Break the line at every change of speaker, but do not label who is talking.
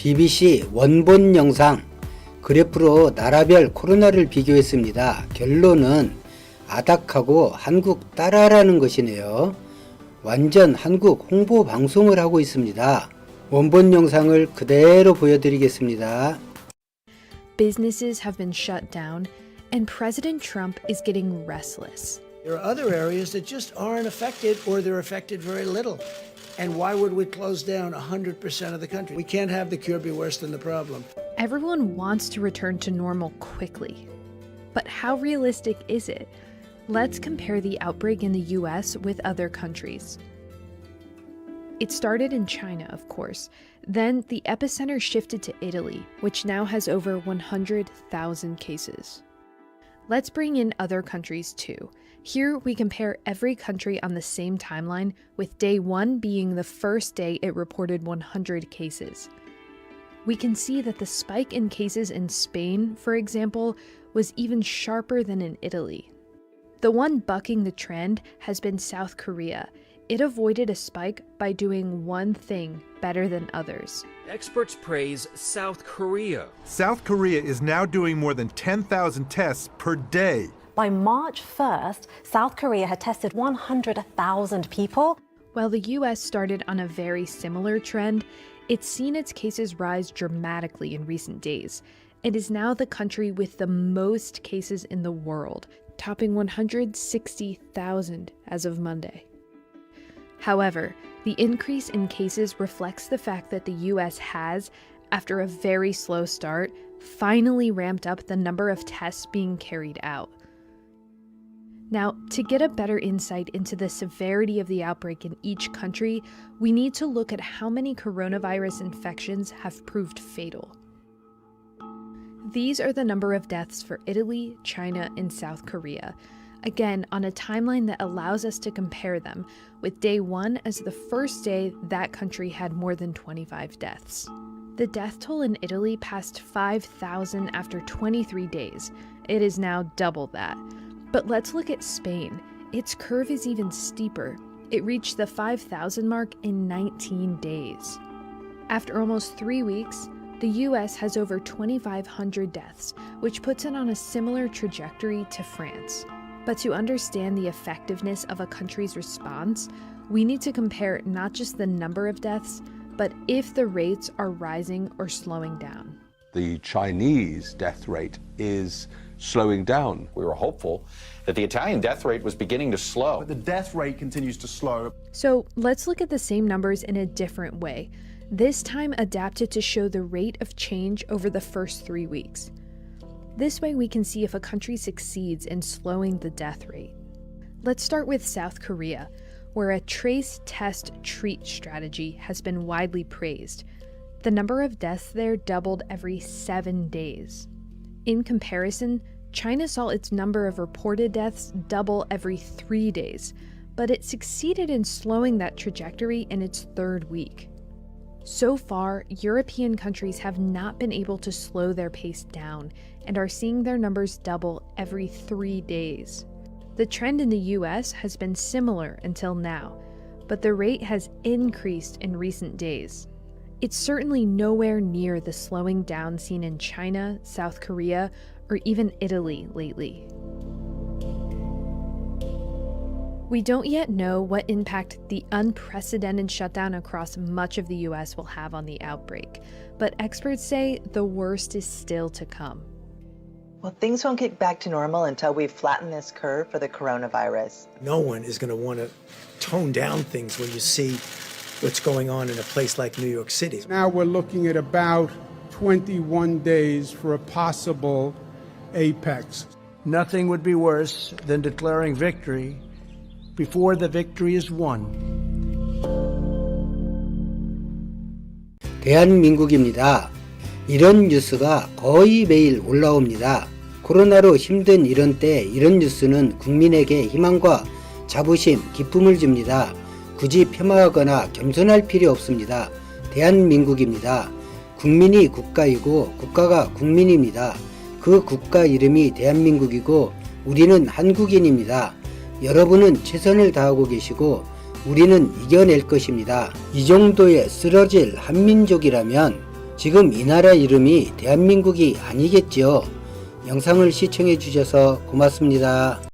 BBC 원본 영상 그래프로 나라별 코로나를 비교했습니다. 결론은 아닥하고 한국 따라라는 것이네요. 완전 한국 홍보 방송을 하고 있습니다. 원본 영상을 그대로 보여드리겠습니다.
Businesses have been shut down and President Trump is getting restless.
There are other areas that just aren't affected or they're affected very little. And why would we close down 100% of the country? We can't have the cure be worse than the problem.
Everyone wants to return to normal quickly. But how realistic is it? Let's compare the outbreak in the US with other countries. It started in China, of course. Then the epicenter shifted to Italy, which now has over 100,000 cases. Let's bring in other countries too. Here we compare every country on the same timeline, with day 1 being the first day it reported 100 cases. We can see that the spike in cases in Spain, for example, was even sharper than in Italy. The one bucking the trend has been South Korea. It avoided a spike by doing one thing better than others.
Experts praise South Korea.
South Korea is now doing more than 10,000 tests per day.
By March 1st, South Korea had tested 100,000 people.
While the US started on a very similar trend, it's seen its cases rise dramatically in recent days. It is now the country with the most cases in the world, topping 160,000 as of Monday. However, the increase in cases reflects the fact that the US has, after a very slow start, finally ramped up the number of tests being carried out. Now, to get a better insight into the severity of the outbreak in each country, we need to look at how many coronavirus infections have proved fatal. These are the number of deaths for Italy, China, and South Korea. Again, on a timeline that allows us to compare them, with day 1 as the first day that country had more than 25 deaths. The death toll in Italy passed 5,000 after 23 days. It is now double that. But let's look at Spain. Its curve is even steeper. It reached the 5,000 mark in 19 days. After almost 3 weeks, the US has over 2,500 deaths, which puts it on a similar trajectory to France. But to understand the effectiveness of a country's response, we need to compare not just the number of deaths, but if the rates are rising or slowing down.
The Chinese death rate is slowing down.
We were hopeful that the Italian death rate was beginning to slow.
But the death rate continues to slow.
So let's look at the same numbers in a different way, this time adapted to show the rate of change over the first 3 weeks. This way we can see if a country succeeds in slowing the death rate. Let's start with South Korea, where a trace, test, treat strategy has been widely praised. The number of deaths there doubled every 7 days. In comparison, China saw its number of reported deaths double every 3 days, but it succeeded in slowing that trajectory in its 3rd week. So far, European countries have not been able to slow their pace down and are seeing their numbers double every 3 days. The trend in the US has been similar until now, but the rate has increased in recent days. It's certainly nowhere near the slowing down seen in China, South Korea, or even Italy lately. We don't yet know what impact the unprecedented shutdown across much of the US will have on the outbreak, but experts say the worst is still to come.
Well, things won't get back to normal until we flatten this curve for the coronavirus.
No one is going to want to tone down things when you see what's going on in a place like New York City.
Now we're looking at about 21 days for a possible apex.
Nothing would be worse than declaring victory before the victory is won.
대한민국입니다. 이런 뉴스가 거의 매일 올라옵니다. 코로나로 힘든 이런 때 이런 뉴스는 국민에게 희망과 자부심, 기쁨을 줍니다. 굳이 폄하하거나 겸손할 필요 없습니다. 대한민국입니다. 국민이 국가이고 국가가 국민입니다. 그 국가 이름이 대한민국이고 우리는 한국인입니다. 여러분은 최선을 다하고 계시고 우리는 이겨낼 것입니다. 이 정도의 쓰러질 한민족이라면 지금 이 나라 이름이 대한민국이 아니겠죠. 영상을 시청해 주셔서 고맙습니다.